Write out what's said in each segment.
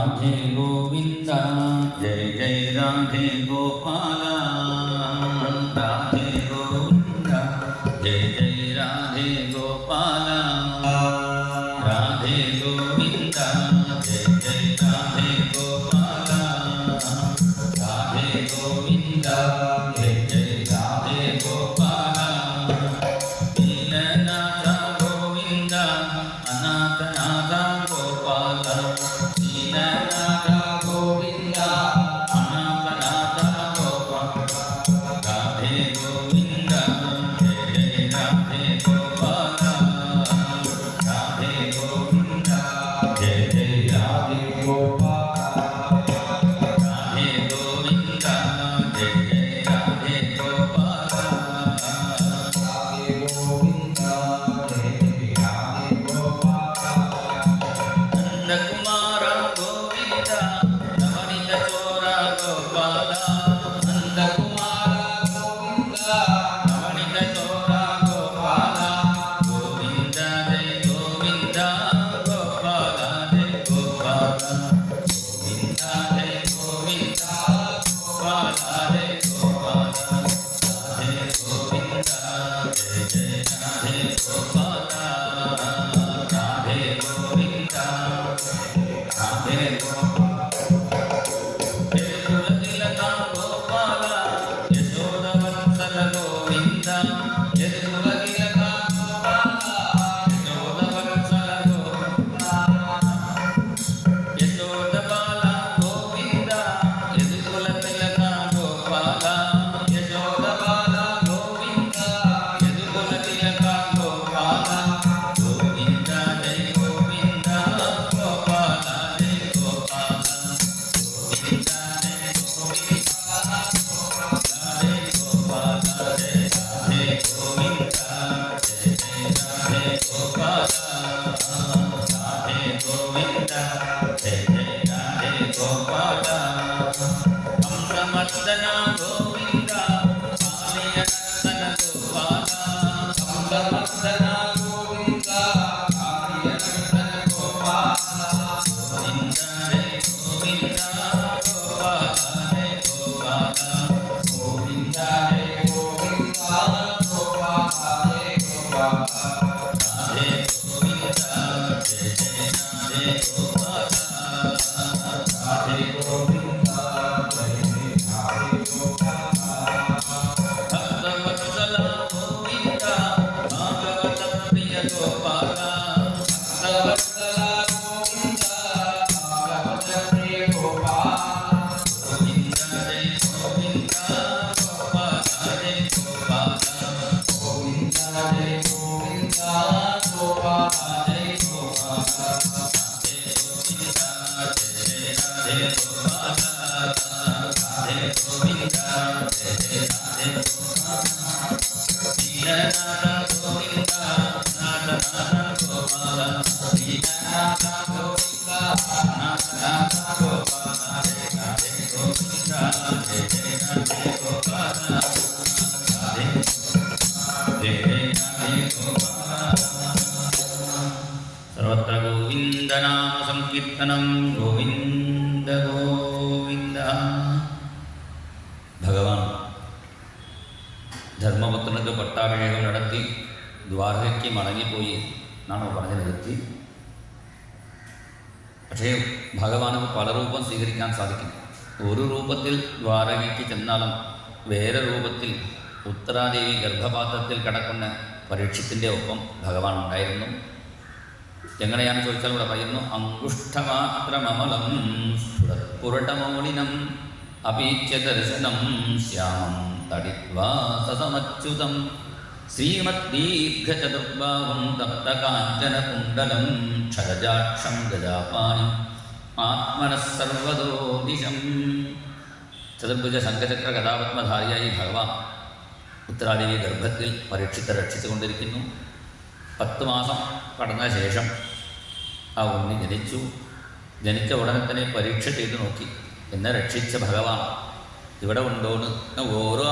राधे गोविंद जय जय राधे गोपाल राधे गोविंद जय जय राधे गोपाल राधे गोविंद जय जय राधे गोपाल राधे गोविंद जय जय राधे गोपाल दीननाथ गोविंद अनाथनाथ गोपाल दीननाथ गोविंद अनाथनाथ गोपाल राधे गोविंद जय जय राधे गोपाल राधे गोविंद जय जय राधे गोपाल राधे गोविंद जय जय राधे गोपाल राधे गोविंद जय जय राधे गोपाल नंदकुमार गोविंद नवनीत चोर गोपाल नंदकुमार गोविंद नवनीत चोर गोपाल गोविंद जय गोविंद गोपाल जय गोपाल गोविंद जय गोविंद गोपाल जय गोपाल राधे गोविंद जय जय राधे गोपाल राधे गोविंद राधे यदुकुलतिलक गोपाल यशोदवत्सल गोविंद यदुकुलतिलक गोपाल यशोदवत्सल गोपाल यशोदबाल गोविंद यदुकुलतिलक गोपाल यशोदबाल गोविंद यदुकुलतिलक गोपाल गोविंद जय गोविंद गोपाल जय गोपाल गोविंद जय गोविंद राधे गोपाल जय राधे गोविंद जय जय राधे गोपाल राधे गोविंद जय जय राधे गोपाल अमृतमर्दन गोविंद आर्यनर्दन गोपाल अमृतमर्दन गोविंद आर्यनर्दन गोपाल गोविंद जय गोविंद गोपाल जय गोपाल गोविंद जय गोविंद गोपाल जय गोपाल राधे गोविंद जय जय राधे गोपाल राधे गोविंद जय जय राधे गोपाल भक्तवत्सल गोविंद भागवत प्रिय गोपाल भक्तवत्सल गोविंद भागवत प्रिय गोपाल गोविंद जय गोविंद गोपाल जय गोपाल गोविंद जय गोविंद गोपाल जय गोपाल राधे गोविंद जय जय राधे गोपाल राधे गोविंद जय जय राधे गोपाल दीननाथ गोविंद नाथनाथ गोपाल दीननाथ गोविंद नाथनाथ गोपाल जय राधे गोविंद जय जय राधे गोपाल राधे जय जय राधे गोपाल सर्वत्र गोविंद नाम संकीर्तनं गोविंद गोविंद ഭഗവാൻ ധർമ്മപുത്രനക്ക് പട്ടാഭിഷേകം നടത്തി ദ്വാരകയ്ക്ക് മടങ്ങിപ്പോയി എന്നാണ് പറഞ്ഞു നിർത്തി. പക്ഷേ ഭഗവാന് പല രൂപം സ്വീകരിക്കാൻ സാധിക്കും. ഒരു രൂപത്തിൽ ദ്വാരകയ്ക്ക് ചെന്നാലും വേറെ രൂപത്തിൽ ഉത്തരാദേവി ഗർഭപാത്രത്തിൽ കിടക്കുന്ന പരീക്ഷത്തിൻ്റെ ഒപ്പം ഭഗവാൻ ഉണ്ടായിരുന്നു. എങ്ങനെയാണെന്ന് ചോദിച്ചാൽ ഇവിടെ പറയുന്നു, അങ്കുഷ്ഠമാത്രമമലം പുരട്ടമൗളിനം അപീച്യ ദർശനം ശ്യാമം തടിത്വാസമച്യുതം ശ്രീമദ്ദീർഘചതുർബാഹും തപ്തകാഞ്ചനകുണ്ഡലം ക്ഷരജാക്ഷം ഗജാപാനം ആത്മനഃ സർവതോ ദിശം. ചതുർഭുജ ശംഖചക്ര കഥാപത്മധാരിയായി ഭഗവാൻ ഉത്തരാദേവി ഗർഭത്തിൽ പരീക്ഷിത്തെ രക്ഷിച്ചുകൊണ്ടിരിക്കുന്നു. 10 മാസം കടന്ന ശേഷം ആ ഉണ്ണി ജനിച്ചു. ജനിച്ച ഉടനെ തന്നെ പരീക്ഷ ചെയ്തു നോക്കി. എന്നെ രക്ഷിച്ച ഭഗവാൻ ഇവിടെ ഉണ്ടോന്ന് ഓരോ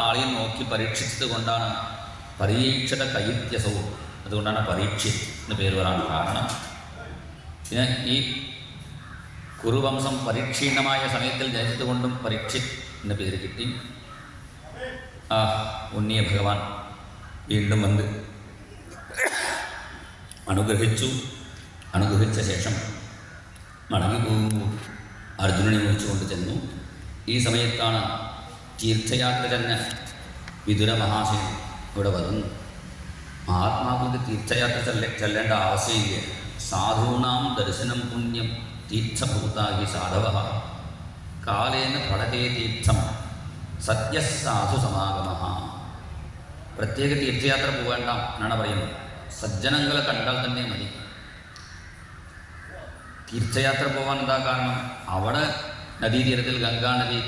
ആളെയും നോക്കി പരീക്ഷിച്ചത് കൊണ്ടാണ് പരീക്ഷത കൈത്യസവും, അതുകൊണ്ടാണ് പരീക്ഷ എന്ന് പേര് വരാൻ കാരണം. പിന്നെ ഈ കുറുവംശം പരിക്ഷീണമായ സമയത്തിൽ ജനിച്ചതുകൊണ്ടും പരീക്ഷിത് എന്ന പേര് കിട്ടി. ആ ഉണ്ണിയ ഭഗവാൻ വീണ്ടും വന്ന് അനുഗ്രഹിച്ച ശേഷം മടങ്ങിപ്പോകുമ്പോൾ അർജുനനെ വിളിച്ചുകൊണ്ട് ചെന്നു. ഈ സമയത്താണ് തീർത്ഥയാത്ര തന്നെ വിതുര മഹാശയൻ ഇവിടെ വരുന്നു. മഹാത്മാക്കൾക്ക് തീർത്ഥയാത്ര ചെല്ലേണ്ട ആവശ്യമില്ല. സാധൂനാം ദർശനം പുണ്യം തീർത്ഥഭൂതാഹി സാധവ കാലേന ഫലതേ തീർത്ഥം സത്യസാധു സമാഗമ. പ്രത്യേക തീർത്ഥയാത്ര പോകേണ്ട എന്നാണ് പറയുന്നത്. സജ്ജനങ്ങളെ കണ്ടാൽ തന്നെ മതി. തീർത്ഥയാത്ര പോകാൻ എന്താ കാരണം? അവിടെ നദീതീരത്തിൽ ഗംഗാനദി,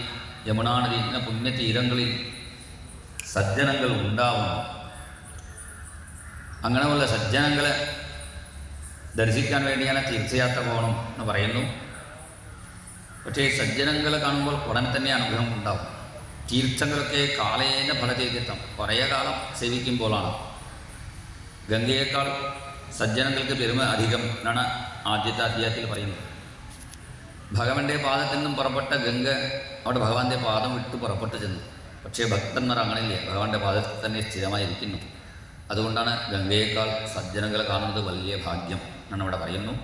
യമുനാനദി ഇങ്ങനെ പുണ്യതീരങ്ങളിൽ സജ്ജനങ്ങൾ ഉണ്ടാവുന്നു. അങ്ങനെയുള്ള സജ്ജനങ്ങളെ ദർശിക്കാൻ വേണ്ടിയാണ് തീർത്ഥയാത്ര പോകണം എന്ന് പറയുന്നു. പക്ഷേ സജ്ജനങ്ങളെ കാണുമ്പോൾ ഉടൻ തന്നെ അനുഗ്രഹം ഉണ്ടാവും. തീർത്ഥങ്ങളൊക്കെ കാലേന ഫലതീർത്ഥം കുറേ കാലം സേവിക്കുമ്പോഴാണ്. ഗംഗയേക്കാൾ സജ്ജനങ്ങൾക്ക് പെരുമ അധികം എന്നാണ് ആദ്യത്തെ അധ്യായത്തിൽ പറയുന്നത്. ഭഗവാന്റെ പാദത്തിൽ നിന്നും പുറപ്പെട്ട ഗംഗ അവിടെ ഭഗവാന്റെ പാദം വിട്ട് പുറപ്പെട്ടു ചെന്നു. പക്ഷേ ഭക്തന്മാർ അങ്ങനെയില്ലേ, ഭഗവാന്റെ പാദത്തിൽ തന്നെ സ്ഥിരമായിരിക്കുന്നു. അതുകൊണ്ടാണ് ഗംഗയേക്കാൾ സജ്ജനങ്ങളെ കാണുന്നത് വലിയ ഭാഗ്യം എന്നാണ് അവിടെ പറയുന്നു.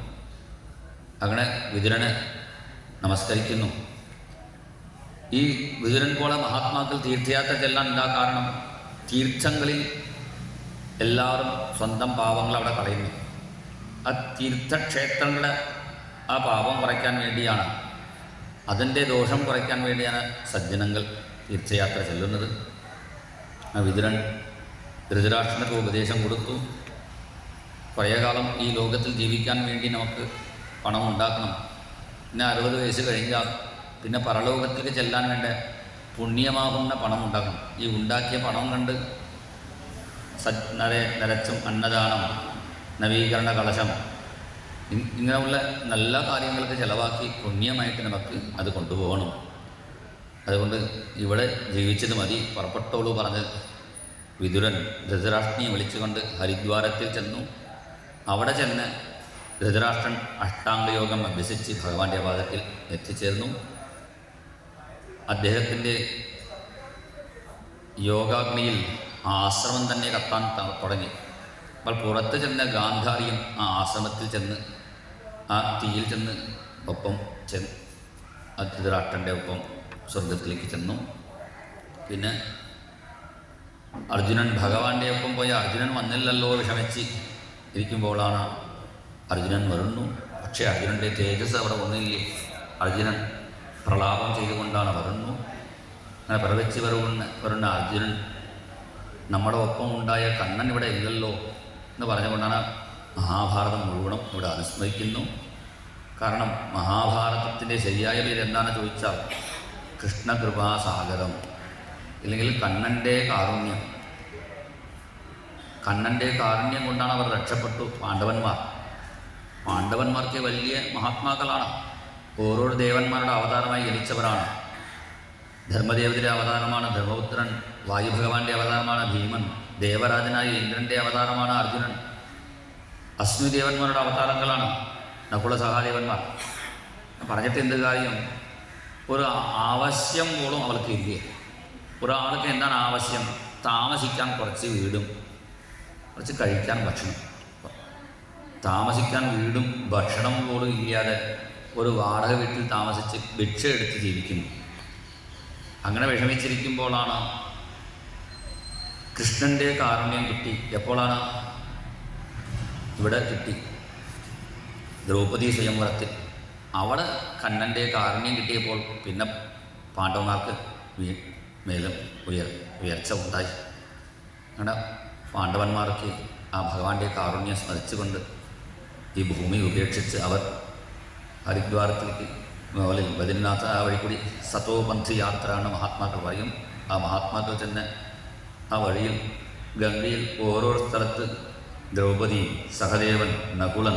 അങ്ങനെ വിതുരനെ നമസ്കരിക്കുന്നു. ഈ വിതുരൻ പോലെ മഹാത്മാക്കൾ തീർത്ഥയാത്ര ചെല്ലാൻ എന്താ കാരണം? തീർത്ഥങ്ങളിൽ എല്ലാവരും സ്വന്തം പാപങ്ങൾ അവിടെ കളയുന്നു. ആ തീർത്ഥക്ഷേത്രങ്ങളെ ആ പാപം കുറയ്ക്കാൻ വേണ്ടിയാണ്, അതിൻ്റെ ദോഷം കുറയ്ക്കാൻ വേണ്ടിയാണ് സജ്ജനങ്ങൾ തീർത്ഥയാത്ര ചെല്ലുന്നത്. ആ വിതുരൻ ധൃതരാഷ്ട്രനൊക്കെ ഉപദേശം കൊടുത്തു. കുറേ കാലം ഈ ലോകത്തിൽ ജീവിക്കാൻ വേണ്ടി നമുക്ക് പണം ഉണ്ടാക്കണം. പിന്നെ 60 വയസ്സ് കഴിഞ്ഞാൽ പിന്നെ പരലോകത്തേക്ക് ചെല്ലാൻ വേണ്ട പുണ്യമാകുന്ന പണം ഉണ്ടാക്കണം. ഈ ഉണ്ടാക്കിയ പണം കൊണ്ട് നരച്ചും അന്നദാനം, നവീകരണ കലശം ഇങ്ങനെയുള്ള നല്ല കാര്യങ്ങൾക്ക് ചിലവാക്കി പുണ്യമായിട്ട് നമുക്ക് അത് കൊണ്ടുപോകണം. അതുകൊണ്ട് ഇവിടെ ജീവിച്ചത് മതി, പുറപ്പെട്ടോളൂ പറഞ്ഞ് വിതുരൻ ധൃതരാഷ്ട്രനെ വിളിച്ചുകൊണ്ട് ഹരിദ്വാരത്തിൽ ചെന്നു. അവിടെ ചെന്ന് ധൃതരാഷ്ട്രൻ അഷ്ടാംഗയോഗം അഭ്യസിച്ച് ഭഗവാന്റെ പാദത്തിൽ എത്തിച്ചേർന്നു. അദ്ദേഹത്തിൻ്റെ യോഗാഗ്നിയിൽ ആശ്രമം തന്നെ കത്താൻ തുടങ്ങി. അപ്പോൾ പുറത്ത് ചെന്ന ഗാന്ധാരിയും ആ ആശ്രമത്തിൽ ചെന്ന് ആ തീയിൽ ചെന്ന് ഒപ്പം ധൃതരാഷ്ട്രൻ്റെ ഒപ്പം സ്വർഗത്തിലേക്ക് ചെന്നു. പിന്നെ അർജുനൻ ഭഗവാന്റെ ഒപ്പം പോയ അർജുനൻ വന്നില്ലല്ലോ വിഷമിച്ച് ഇരിക്കുമ്പോഴാണ് അർജുനൻ വരുന്നു. പക്ഷേ അർജുനൻ്റെ തേജസ് അവിടെ ഒന്നില്ലേ. അർജുനൻ പ്രലാപം ചെയ്തുകൊണ്ടാണ് വരുന്നു. അങ്ങനെ പ്രവച്ച് വരുന്ന അർജുനൻ നമ്മുടെ ഒപ്പം ഉണ്ടായ കണ്ണൻ ഇവിടെ ഇല്ലല്ലോ എന്ന് പറഞ്ഞുകൊണ്ടാണ് മഹാഭാരതം മുഴുവനും ഇവിടെ അനുസ്മരിക്കുന്നു. കാരണം മഹാഭാരതത്തിൻ്റെ ശരിയായ പേര് എന്താണെന്ന് ചോദിച്ചാൽ കൃഷ്ണകൃപാസാഗരം, ഇല്ലെങ്കിൽ കണ്ണൻ്റെ കാരുണ്യം. കണ്ണൻ്റെ കാരുണ്യം കൊണ്ടാണ് അവർ രക്ഷപ്പെട്ടു. പാണ്ഡവന്മാർക്ക് വലിയ മഹാത്മാക്കളാണ്. ഓരോ ദേവന്മാരുടെ അവതാരമായി ജനിച്ചവരാണ്. ധർമ്മദേവതയുടെ അവതാരമാണ് ധർമ്മപുത്രൻ, വായുഭഗവാന്റെ അവതാരമാണ് ഭീമൻ, ദേവരാജനായ ഇന്ദ്രൻ്റെ അവതാരമാണ് അർജുനൻ. അശ്വിദേവന്മാരുടെ അവതാരങ്ങളാണ് നകുല സഹാദേവന്മാർ. പറഞ്ഞിട്ട് എന്ത് കാര്യം? ഒരു ആവശ്യം പോലും അവർക്ക് ഇല്ല. ഒരാൾക്ക് എന്താണ് ആവശ്യം? താമസിക്കാൻ കുറച്ച് വീടും കുറച്ച് കഴിക്കാൻ ഭക്ഷണം. താമസിക്കാൻ വീടും ഭക്ഷണം പോലും ഇല്ലാതെ ഒരു വാടക വീട്ടിൽ താമസിച്ച് ഭിക്ഷ എടുത്ത് ജീവിക്കുന്നു. അങ്ങനെ വിഷമിച്ചിരിക്കുമ്പോഴാണ് കൃഷ്ണൻ്റെ കാരുണ്യം കിട്ടി. എപ്പോഴാണ്? ഇവിടെ കിട്ടി, ദ്രൗപദി സ്വയംവരത്തിൽ. അവിടെ കണ്ണൻ്റെ കാരുണ്യം കിട്ടിയപ്പോൾ പിന്നെ പാണ്ഡവന്മാർക്ക് മേലും ഉയർച്ച ഉണ്ടായി. അങ്ങനെ പാണ്ഡവന്മാർക്ക് ആ ഭഗവാന്റെ കാരുണ്യം സ്മരിച്ചുകൊണ്ട് ഈ ഭൂമി ഉപേക്ഷിച്ച് അവർ ഹരിദ്വാരത്തിലേക്ക് മുകളിൽ ബദ്രിനാഥ് ആ വഴി കൂടി സതോപന്ഥി യാത്രയാണ് മഹാത്മാക്കൾ പറയും. ആ മഹാത്മാക്കൾ തന്നെ ആ വഴിയിൽ ഗംഗയിൽ ഓരോ സ്ഥലത്ത് ദ്രൗപദി, സഹദേവൻ, നകുലൻ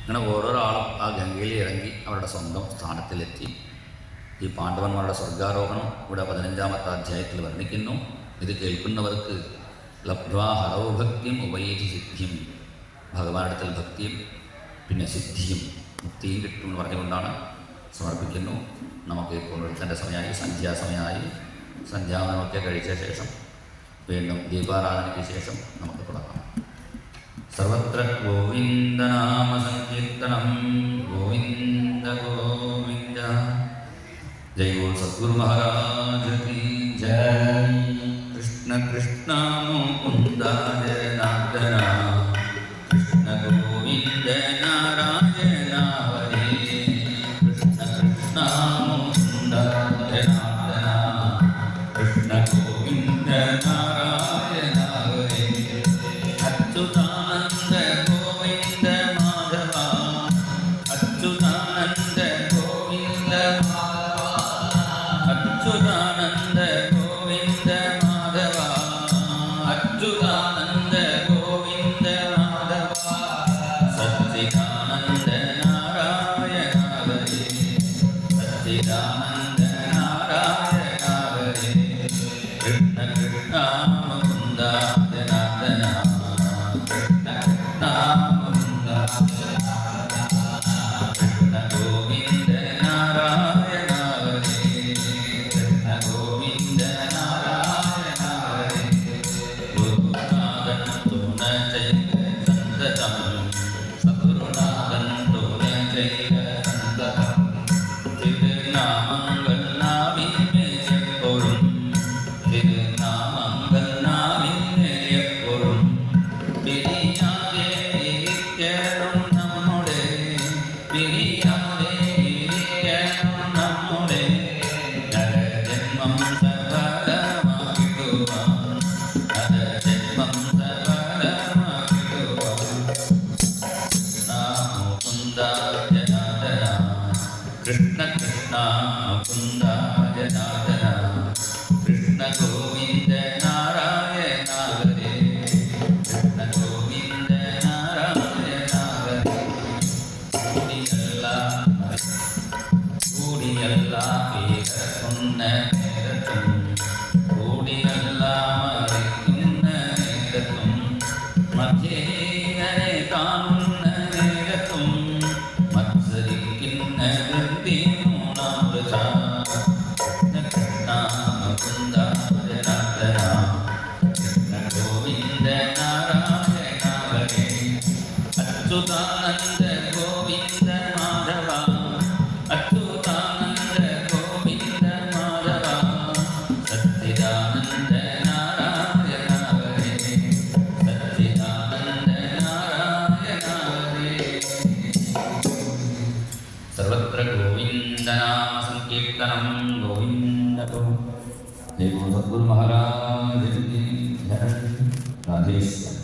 അങ്ങനെ ഓരോരാളും ആ ഗംഗയിൽ ഇറങ്ങി അവരുടെ സ്വന്തം സ്ഥാനത്തിലെത്തി. ഈ പാണ്ഡവന്മാരുടെ സ്വർഗാരോഹണം ഇവിടെ 15-ാമത്തെ അധ്യായത്തിൽ വർണ്ണിക്കുന്നു. ഇത് കേൾക്കുന്നവർക്ക് ലബ്ധ്വാ ഹരൗഭക്തിയും ഉപയേതി സിദ്ധിയും, ഭഗവാനടുത്തിൽ ഭക്തിയും പിന്നെ സിദ്ധിയും മുക്തിയും കിട്ടും എന്ന് പറഞ്ഞുകൊണ്ടാണ് സമർപ്പിക്കുന്നു. നമുക്ക് പുനരുത്ഥാന സമയമായി, സന്ധ്യാസമയമായി. സന്ധ്യാവനമൊക്കെ കഴിച്ച ശേഷം വീണ്ടും ദീപാരാധനയ്ക്ക് ശേഷം നമുക്ക് തുടങ്ങാം. സർവത്ര ഗോവിന്ദനാമ സങ്കീർത്തനം. ഗോവിന്ദ ഗോവിന്ദ. ജയ ഗോ സദ്ഗുരു മഹാരാജ് കി ജയ. കൃഷ്ണ കൃഷ്ണ മുകുന്ദ ജനാർദ്ദന. കൃഷ്ണ ഗോവിന്ദ നാരായണ ഹരേ. കൃഷ്ണ കൃഷ്ണ മുകുന്ദ ജനാർദ്ദന. കൃഷ്ണ ഗോവിന്ദ നാരായണ ഹരേ. അച്യുതാനന്ദ ഗോവിന്ദ മാധവ. അച്യുതാനന്ദ ഗോവിന്ദ മാധവ. അച്യുതാനന്ദ ഗോവിന്ദ മാധവ. അച്യുതാനന്ദ ഗോവിന്ദ മാധവ. സച്ചിദാനന്ദ നാരായണ ഹരേ. സച്ചിദാനന്ദ നാരായണ ഹരേ. കൃഷ്ണ കൃഷ്ണ മുകുന്ദ ജനാർദ്ദന. കൃഷ്ണ കൃഷ്ണ മുകുന്ദ കൃഷ്ണ ഗോവിന്ദ നാരായണ ഹരേ. കൃഷ്ണ ഗോവിന്ദ നാരായണ ഹരേ. ഗുരുനാഥൻ തുണ ചെയ്ത സന്തതം. സദ്ഗുരുനാഥൻ തുണ ചെയ്ത സന്തതം. തിരുനാമങ്ങൾ നാവിന്മേലെപ്പോഴും. തിരുനാമങ്ങൾ നാവിന്മേലെപ്പോഴും. പിരിയാതെ ഇരിക്കണം നമ്മുടെ. പിരിയാതെ ഇരിക്കണം നമ്മുടെ. നരജന്മം സഫലമാക്കിടുവാൻ. നരജന്മം സഫലമാക്കിടുവാൻ. മുകുന്ദ ജനാർദ്ദന. കൃഷ്ണ കൃഷ്ണ മുകുന്ദ ജനാർദ്ദന. കൃഷ്ണ ഗോവിന്ദ നാരായണ ഹരേ. കൃഷ്ണ ഗോവിന്ദ നാരായണ ഹരേ. കൂടിയല്ല കേൾക്കുന്ന നേരത്തും. കൂടിയല്ല മറിക്കുന്ന നേരത്തും. മധ്യേനെ കാണുന്ന നേരത്തും. മത്സരിക്കുന്ന വൃത്തിമൂണാമൃത. കൃഷ്ണ കൃഷ്ണ മുകുന്ദ ജനാർദ്ദന. കൃഷ്ണ ഗോവിന്ദ നാരായണ ഹരേ. അച്യുതാനന്ദ ഗോവിന്ദ മാധവ. അച്യുതാനന്ദ ഗോവിന്ദ മാധവ. സച്ചിദാനന്ദ നാരായണ ഹരേ. സച്ചിദാനന്ദ നാരായണ ഹരേ. സർവത്ര ഗോവിന്ദനാമ സങ്കീർത്തനം. ഗോവിന്ദ ഗോവിന്ദ. ജയ ഗോ സദ്ഗുരു മഹാരാജ് കി ജയ. രാധേശ്വരം.